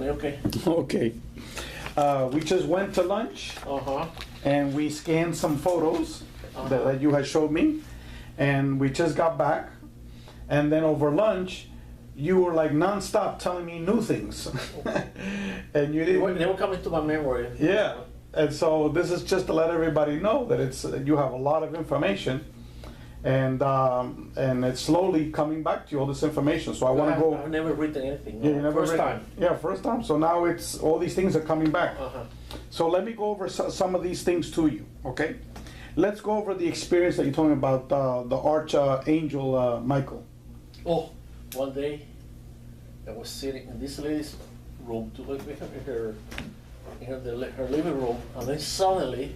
Okay. Okay. We just went to lunch and we scanned some photos that you had showed me, and we just got back. And then over lunch, you were like nonstop telling me new things, and you didn't. They were coming to my memory. Yeah. And so this is just to let everybody know that it's you have a lot of information, and it's slowly coming back to you, all this information. So I want to go. I've never written anything. Yeah, you never First time. Yeah, first time. So now it's all these things are coming back. So let me go over some of these things to you. Okay. Let's go over the experience that you told me about the archangel Michael. Oh, one day I was sitting in this lady's room to live with her living room, and then suddenly,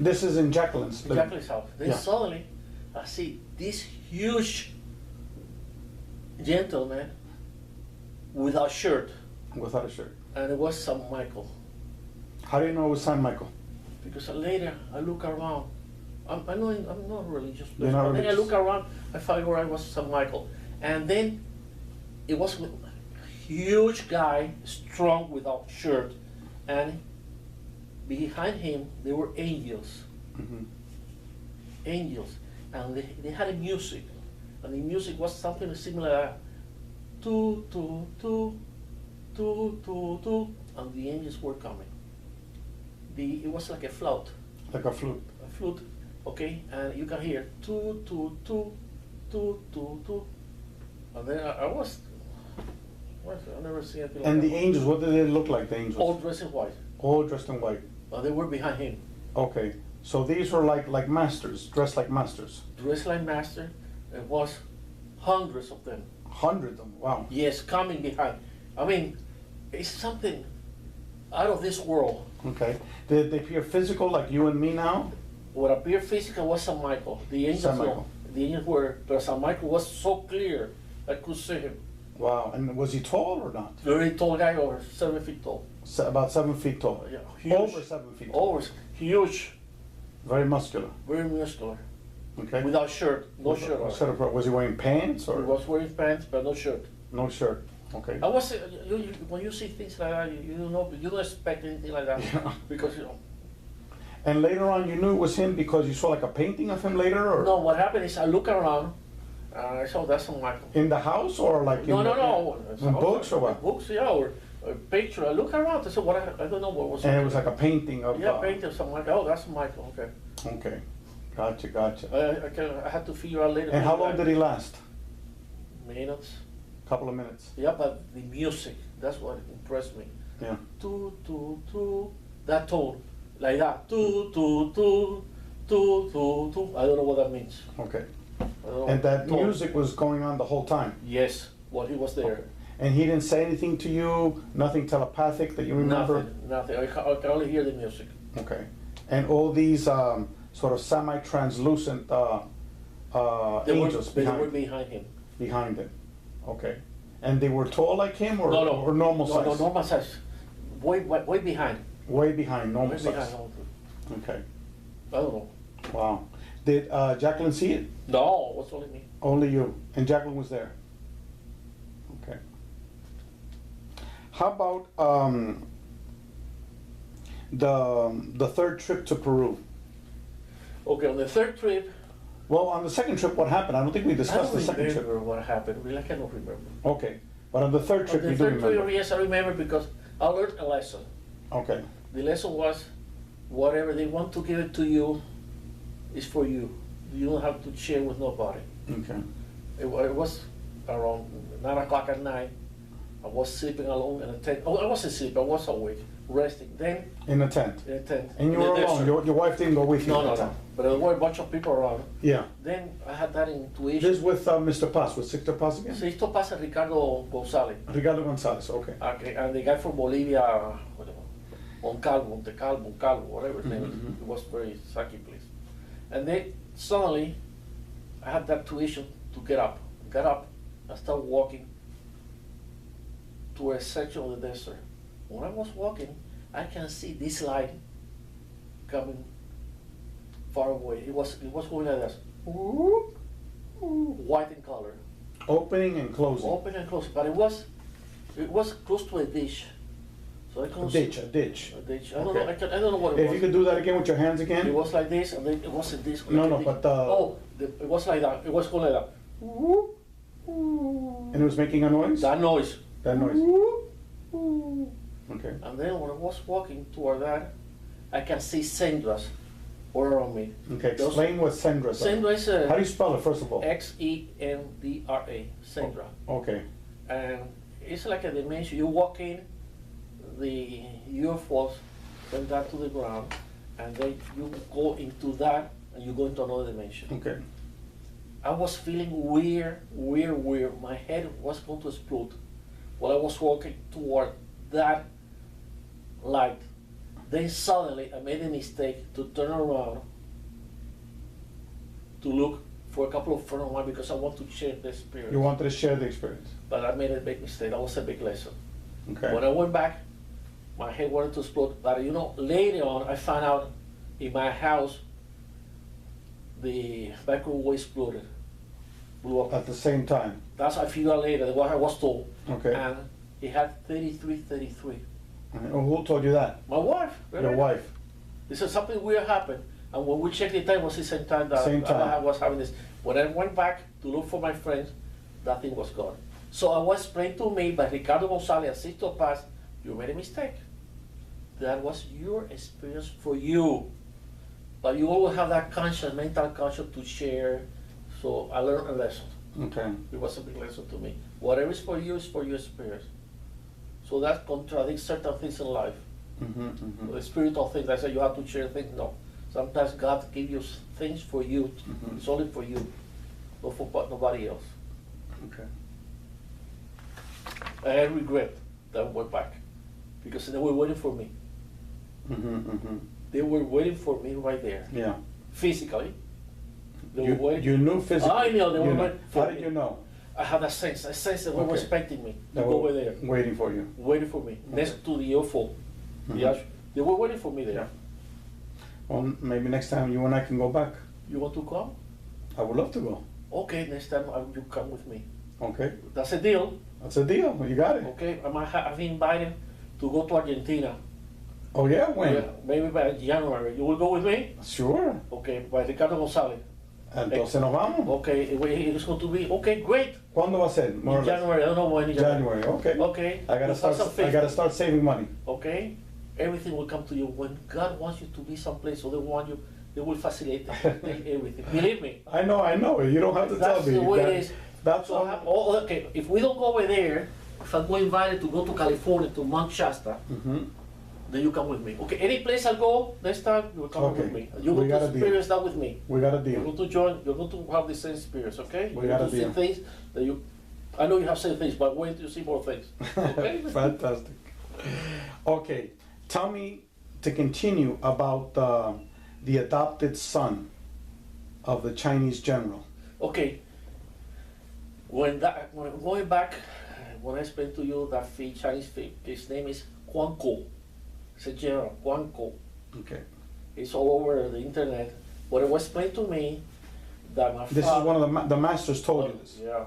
This is in Jacqueline's house. Then suddenly, I see this huge gentleman without shirt, Without a shirt. and it was Saint Michael. How do you know it was San Michael? Because later I look around. I'm not religious. You're not But then I religious. look around. I figure I was Saint Michael, and then it was a huge guy, strong, without shirt, and behind him there were angels. Angels, and they had a music, and the music was something similar to and the angels were coming. It was like a flute. Like a flute. A flute, okay, and you can hear two, and then I never seen anything like And that. the angels, what did they look like, the angels? All dressed in white, All dressed in white. but they were behind him, Okay. So these were like masters, dressed like masters. dressed like master. It was hundreds of them. Hundreds of them. Wow. Yes, coming behind. I mean, it's something out of this world. Okay. Did they appear physical like you and me now? What appeared physical was Saint Michael. The angels, Saint Michael. the angels were, but Saint Michael was so clear I could see him. Wow. And was he tall or not? Very tall guy, over 7 feet tall. About 7 feet tall. Yeah, huge. Over 7 feet tall. Over huge, Very muscular. very muscular, Okay. without shirt, no What shirt. sort of- was he wearing pants He or was wearing pants, but no shirt. no shirt? Okay. I was when you see things like that, you don't expect anything like that Yeah. because And later on, you knew it was him because you saw like a painting of him later, or no. What happened is I look around, I saw that's Saint Michael. in the house, or like No, in no, the- no. in books or what? Books, yeah, or a picture. I look around. I said, what? I don't know what was. And it was like a painting of. Yeah, painting. Something like, oh, that's Michael. Okay. Okay. Gotcha. Gotcha. I had to figure out later. And how long did he last? Minutes. Couple of minutes. Yeah, but the music, that's what impressed me. Yeah. That tone, like that. I don't know what that means. Okay. I don't know. And that Tone. music was going on the whole time. Yes, while he was there. And he didn't say anything to you, nothing telepathic that you remember? Nothing. I can only hear the music. Okay. And all these sort of semi-translucent angels They were behind, behind him. behind him. Okay. And they were tall like him, or, No, or normal no, size? No, normal size. Way behind. Way behind, normal Way behind. size. Okay. I don't know. Wow. Did Jacqueline see it? No, it was only me. Only you. And Jacqueline was there. Okay. How about the third trip to Peru? Okay, on the third trip, Well, on the second trip, what happened? I don't think we I discussed don't the second trip. remember what happened. Really, I cannot remember. Okay. But on the third On trip, the you do third remember? trip, yes, I remember because I learned a lesson. Okay. The lesson was, whatever they want to give it to you is for you. You don't have to share with nobody. Okay. It was around 9 o'clock at night. I was sleeping alone in a tent. Oh, I wasn't sleeping, I was awake, resting. Then, In a tent. in a tent. And you in the were alone? desert. Your wife didn't go with you? No, in no, the no. tent? But there were a bunch of people around. Yeah. Then I had that intuition. This with Mr. Paz, with Victor Paz again? Sixto pasa Ricardo González. Ricardo Gonzalez, okay. Okay, and the guy from Bolivia, whatever, Moncalvo, whatever his name is. It was very sucky place. And then suddenly, I had that tuition to get up. Got up, I started walking to a section of the desert. When I was walking, I can see this light coming far away. It was going like this, white in color. Opening and closing. Open and close, but it was close to a dish. So I couldn't A see. ditch. A ditch. I Okay. don't know what it If was. you could do that again with your hands It again. was like this, and then it wasn't this. No, like no, this. but, it was like that. It was going like that. And it was making a noise? That noise. That noise. Okay. And then when I was walking toward that, I can see Sendras all around me. Okay, explain what Sendra is. Sendra is How do you spell it, first of all? Xendra. Sendra. Okay. And it's like a dimension. You walk in, the UFOs send that to the ground, and then you go into that, and you go into another dimension. Okay. I was feeling weird. My head was going to explode while I was walking toward that light. Then suddenly I made a mistake to turn around to look for a couple of friends of mine because I want to share the experience. You wanted to share the experience. But I made a big mistake. That was a big lesson. Okay. When I went back, my head wanted to explode. But later on, I found out in my house, the microwave exploded, blew up. At the same time. That's I figured out later, what I was told. Okay. And it had 33. And who told you that? My wife. Your wife. They said something weird happened. And when we checked the time, it was the same time that Same time. I was having this. When I went back to look for my friends, that thing was gone. So I was explained to me by Ricardo Gonzalez and Sisto Paz, you made a mistake. That was your experience for you. But you always have that conscience, mental conscience to share. So I learned a lesson. Okay. It was a big lesson to me. Whatever is for you is for your experience. So that contradicts certain things in life. The spiritual things, I say you have to share things. No. Sometimes God gives you things for you. It's only for you, not for nobody else. Okay. I regret that I went back because they were waiting for me. They were waiting for me right there. Yeah. Physically. They were waiting. You knew physically. I know they were You waiting for How did me. you know? I had a sense that they were Okay. expecting me to They go were over there. Waiting for you. Waiting for me. Next to the UFO. They were waiting for me there. Yeah. Well, maybe next time you and I can go back. You want to come? I would love to go. Okay, next time you come with me. Okay. That's a deal. That's a deal. You got it. Okay, I've been invited to go to Argentina. Oh yeah? When? Yeah, maybe by January. You will go with me? Sure. Okay, by Ricardo Gonzalez. Entonces nos vamos. Okay, it's going to be, okay, great. ¿Cuándo va a ser? More or In less. January, I don't know when in January. Okay. Okay. I gotta You have some faith. start saving money. Okay, everything will come to you. When God wants you to be someplace, or they will facilitate everything. Believe me. I know. You don't have to tell That's me. the way it is. That's So, all. okay, if we don't go over there, if I'm going invited to go to California, to Mount Shasta, then you come with me. Okay, any place I go next time, you will come Okay. with me. You're We going got to a deal. experience that with me. We got a You're deal. going to join, you're going to have the same experience, okay? We You're got going a to see deal. things that I know you have seen things, but wait till you see more things. Okay? Fantastic. Okay, tell me to continue about the adopted son of the Chinese general. Okay. When going back, when I explained to you that Chinese his name is Huang Ko. It's a general, Huang Ko. Okay. It's all over the internet. But it was explained to me that my This father... is one of the masters told you this. Yeah.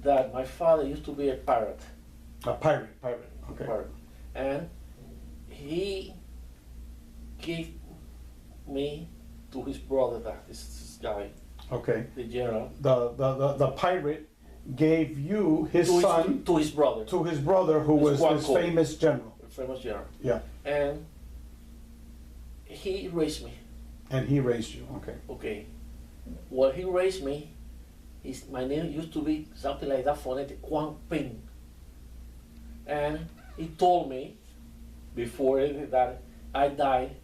That my father used to be a pirate. A pirate. Okay. Pirate. And he gave me to his brother, this guy, Okay. the general. The pirate gave you his son to his brother. to his brother, who His was Huang this Ko. famous general. Famous general. Yeah. And he raised me. And he raised you. Okay. Okay. While he raised me, my name used to be something like that, phonetic, Huang Ping. And he told me before that I died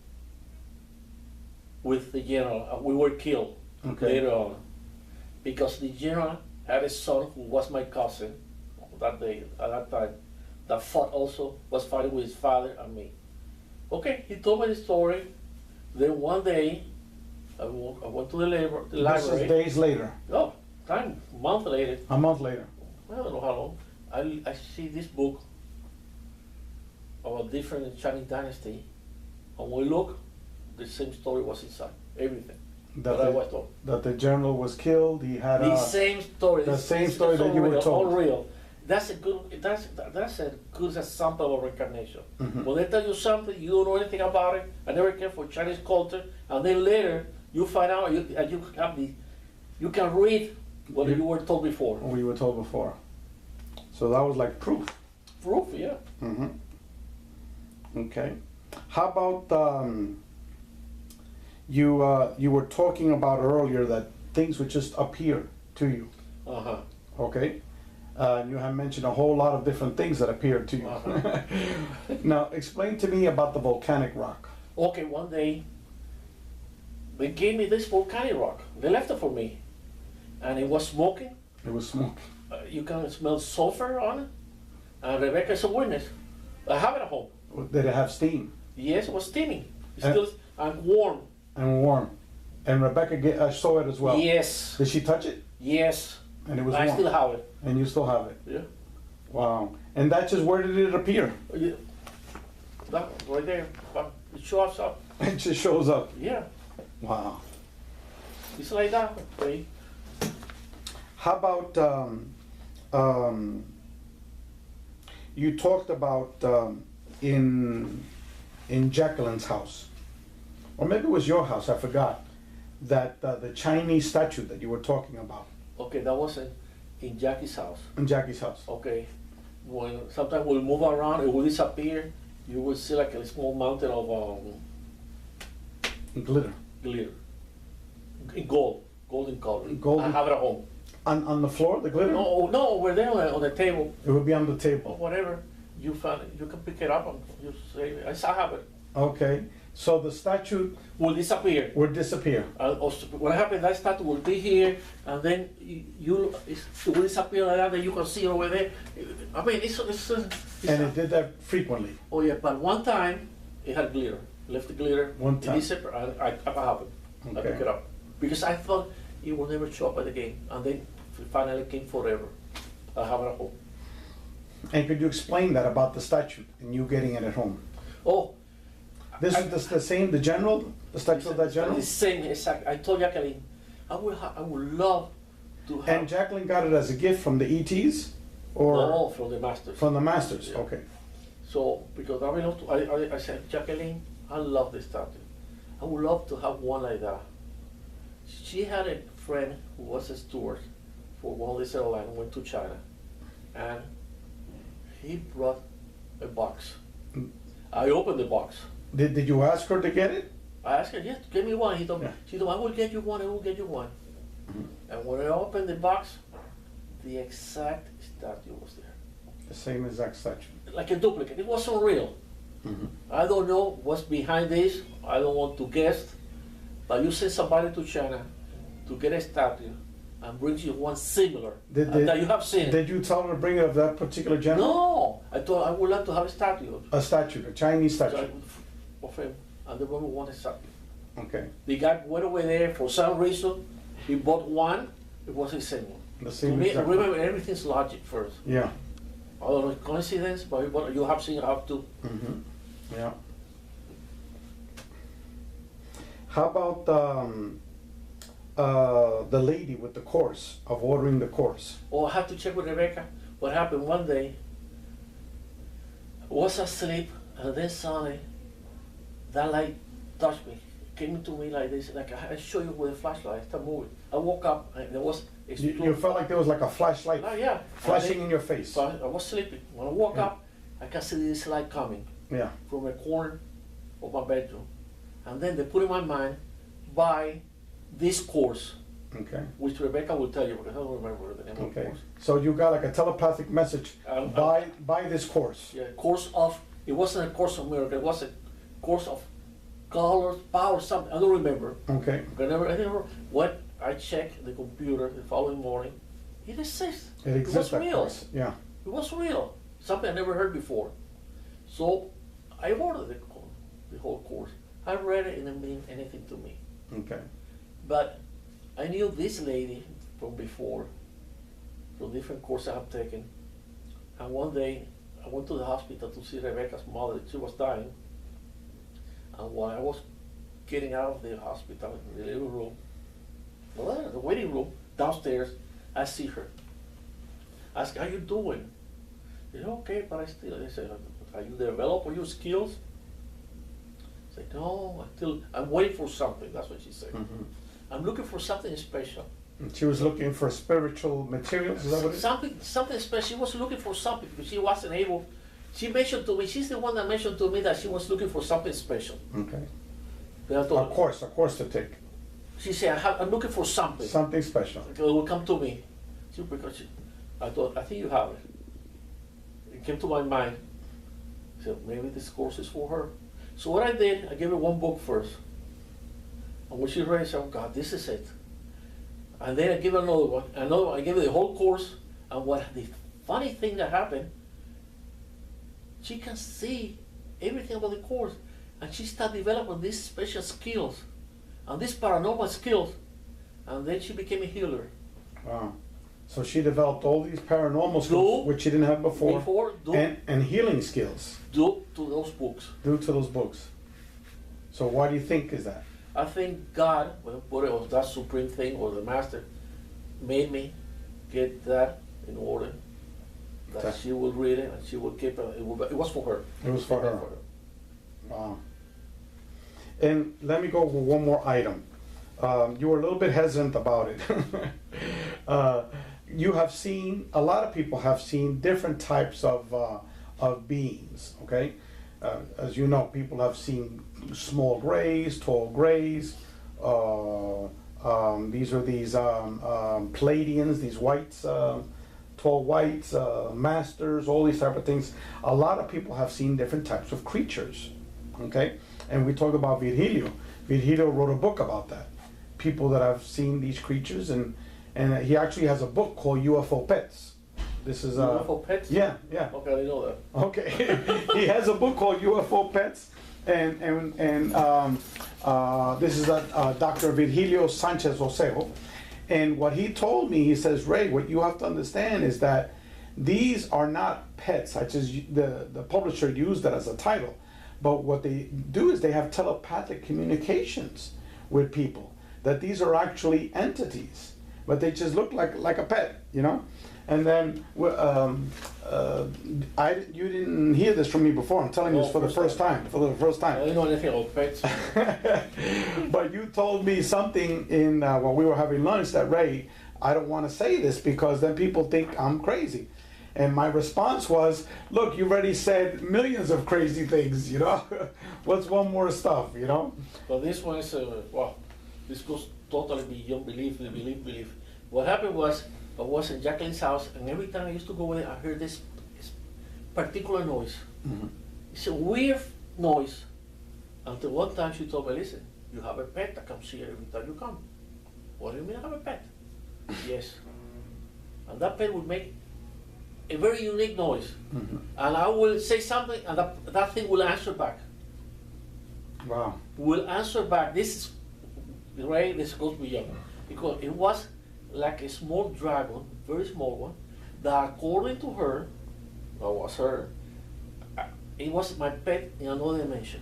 with the general. We were killed later on because the general had a son who was my cousin that day, at that time, that fought also, was fighting with his father and me. Okay, he told me the story. Then one day, I went to the library. This is days later. Oh, a month later. A month later. I don't know how long. I see this book about different Chinese dynasty, and we look, the same story was inside, everything that I was told. That the general was killed. He had The same story. the same story that you were real, told. All real. that's a good example of recognition. Mhm. When they tell you something, you don't know anything about it, I never care for Chinese culture, and then later you find out you can read what you were told before. We were told before. So that was like proof. Proof, yeah. Mm-hmm. Okay. How about you were talking about earlier that things would just appear to you. Uh-huh. Okay. You have mentioned a whole lot of different things that appeared to you. Uh-huh. Now, explain to me about the volcanic rock. Okay, one day they gave me this volcanic rock. They left it for me, and it was smoking. It was smoke. You can smell sulfur on it. And Rebecca is a witness. I have it at home. Did it have steam? Yes, it was steaming. It's still and warm. And warm. And Rebecca saw it as well. Yes. Did she touch it? Yes. And it was I warm. still have it. And you still have it. Yeah. Wow. And that's just where did it appear? Yeah. That right there. It shows up. It just shows up. Yeah. Wow. It's like that. Okay. How about you talked about in Jacqueline's house, or maybe it was your house, I forgot, that the Chinese statue that you were talking about. Okay, that was in Jackie's house. In Jackie's house. Okay. When sometimes we'll move around, it will disappear. You will see like a small mountain of Glitter. glitter. In gold. Golden color. Golden- I have it at home. On the floor, the glitter? No, over there on the table. It would be on the Or table. whatever. You find it, you can pick it up and you say, I have it. Okay. So the statue Will disappear. would disappear. What happened, that statue will be here, and then it will disappear like that, and you can see it over there. I mean, it's And it did that frequently. oh yeah, but one time, it had glitter. Left the glitter. One time. It disappeared, and I have it. I Okay. pick it up. Because I thought it will never show up at the game, and then it finally came forever. I have it at home. And could you explain that about the statue and you getting it at home? Oh, This is the same, the general, the statue of that general? the same exact. I told Jacqueline, I would love to have. And Jacqueline got it as a gift from the ETs? Or No, from the masters. from the masters? Yeah. Okay. So, because I belong to, I said, Jacqueline, I love this statue. I would love to have one like that. She had a friend who was a steward for one of these airlines, went to China, and he brought a box. I opened the box. Did you ask her to get it? I asked her, yes, give me one. He told me, Yeah. she told me, I will get you one, I will get you one. And when I opened the box, the exact statue was there. The same exact statue. Like a duplicate, it wasn't real. Mhm. I don't know what's behind this, I don't want to guess, but you send somebody to China to get a statue and brings you one similar, that you have seen. Did you tell her to bring it of that particular general? No, I thought I would like to have a statue. A statue, a Chinese statue. Of him, and the woman wanted a statue. Okay. The guy went over there for some reason, he bought one, it was the same one. The To same me, exact remember, everything's logic first. Yeah. I don't know, coincidence, but you have seen, you have to. Mhm. Yeah. How about the lady with the course, of ordering the course? Oh, I have to check with Rebecca. What happened one day, I was asleep, and then suddenly, that light touched me. Came to me like this, like I show you with a flashlight, I started moving. I woke up, and there was You felt like there was like a flashlight Oh, yeah. flashing in your face. So I was sleeping. When I woke Yeah. up, I can see this light coming Yeah. from a corner of my bedroom. And then they put in my mind, buy this course, Okay. which Rebecca will tell you, because I don't remember the name of the Okay. course. So you got like a telepathic message. Buy this course. Yeah, course of, it wasn't a course of miracle, it was a course of colors, power, something, I don't remember. Okay. I never, when I checked the computer the following morning, it exists. It exists, was that real. course. Yeah. It was real, something I never heard before. So I ordered the whole course. I read it and it didn't mean anything to me. Okay. But I knew this lady from before, from different courses I have taken. And one day I went to the hospital to see Rebecca's mother. She was dying. And while I was getting out of the hospital in the living room, well, the waiting room downstairs, I see her. I ask, how you doing? I said, okay, but I said, are you developing your skills? I said, no, I'm waiting for something. That's what she said. Mm-hmm. I'm looking for something special. She was looking for spiritual materials, is that what it is? Something special. She was looking for something because she wasn't able. She mentioned to me, she's the one that mentioned to me that she was looking for something special. Okay. Then I told A her, course to take. she said, I'm looking for something. Something special. It will come to me. I thought, I think you have it. It came to my mind. I said, maybe this course is for her. So what I did, I gave her one book first. And when she read, I said, oh God, this is it. And then I gave her another one. I gave her the whole course. And what the funny thing that happened, she can see everything about the course. And she started developing these special skills and these paranormal skills. And then she became a healer. Wow. So she developed all these paranormal skills, which she didn't have before, and healing skills. Due to those books. Due to those books. So why do you think is that? I think God, whatever that supreme thing or the master, made me get that in order. That she will read it and she will keep it. It was for her. It was for her. Wow. And let me go with one more item. You were a little bit hesitant about it. You have seen, a lot of people have seen different types of beings, okay? As you know, people have seen small grays, tall grays. These are these Pleiadians, these whites, tall whites, masters, all these type of things. A lot of people have seen different types of creatures, okay? And we talk about Virgilio. Virgilio wrote a book about that. People that have seen these creatures, and he actually has a book called UFO Pets. This is UFO Pets? Yeah. Okay, I didn't know that. Okay, he has a book called UFO Pets, and this is Dr. Virgilio Sanchez Osejo, and what he told me, he says, Ray, what you have to understand is that these are not pets. I just the publisher used that as a title, but what they do is they have telepathic communications with people. That these are actually entities, but they just look like a pet, you know. And then you didn't hear this from me before. I'm telling you this for the first time. For the first time. I didn't know anything about pets. But you told me something in when we were having lunch that, Ray, I don't want to say this because then people think I'm crazy. And my response was, look, you already said millions of crazy things, you know. What's one more stuff, you know? But this one is wow. This goes totally beyond belief. What happened was, I was in Jacqueline's house, and every time I used to go there, I heard this particular noise. Mm-hmm. It's a weird noise. Until one time she told me, listen, you have a pet that comes here every time you come. What do you mean I have a pet? Yes. And that pet would make a very unique noise. Mm-hmm. And I will say something, and that thing will answer back. Wow. Will answer back. This goes beyond. Because it was like a small dragon, very small one, that according to her, it was my pet in another dimension.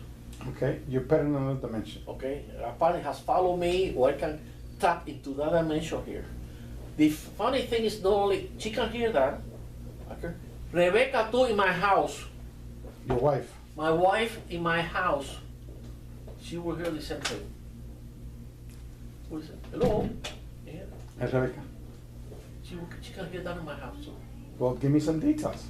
Okay, your pet in another dimension. Okay, apparently has followed me, or I can tap into that dimension here. The funny thing is, not only she can hear that, okay, Rebecca too in my house. Your wife. My wife in my house, she will hear the same thing. What is it? Hello? Yeah. And Rebecca. She can hear that in my house too. Well, give me some details.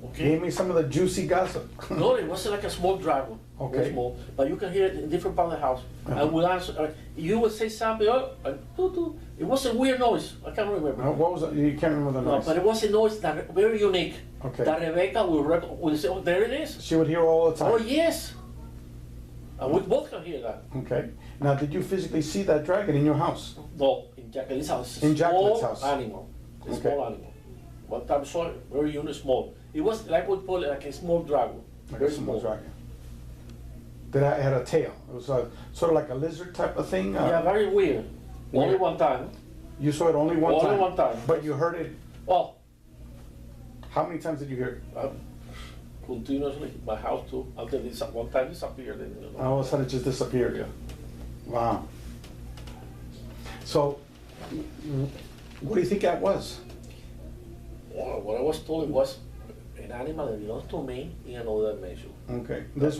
Okay. Give me some of the juicy gossip. No, it wasn't like a small dragon. Okay. Very small, but you can hear it in different part of the house. Uh-huh. I will answer. You will say something. It was a weird noise. I can't remember. What was it? You can't remember the No, noise. but it was a noise that very unique. Okay. That Rebecca will say, "Oh, there it is." She would hear all the time. Oh yes. And we both can hear that. Okay. Now, did you physically see that dragon in your house? No, in Jacqueline's house. It's In a Jacqueline's small house. animal. A Okay. small animal. One time I saw it, very unique, small. It was like we call it like a small dragon. Like Very a small dragon. That had a tail. It was sort of like a lizard type of thing. Yeah, very weird. Only Weird. one time. You saw it only one time. Only one time. But you heard it. Oh, How many times did you hear it? continuously, my house too, until this one time disappeared. And, you know. All of a sudden, it just disappeared. Yeah. Wow. So, what do you think that was? Well, what I was told it was a an animal that belongs to me in another dimension. Okay. This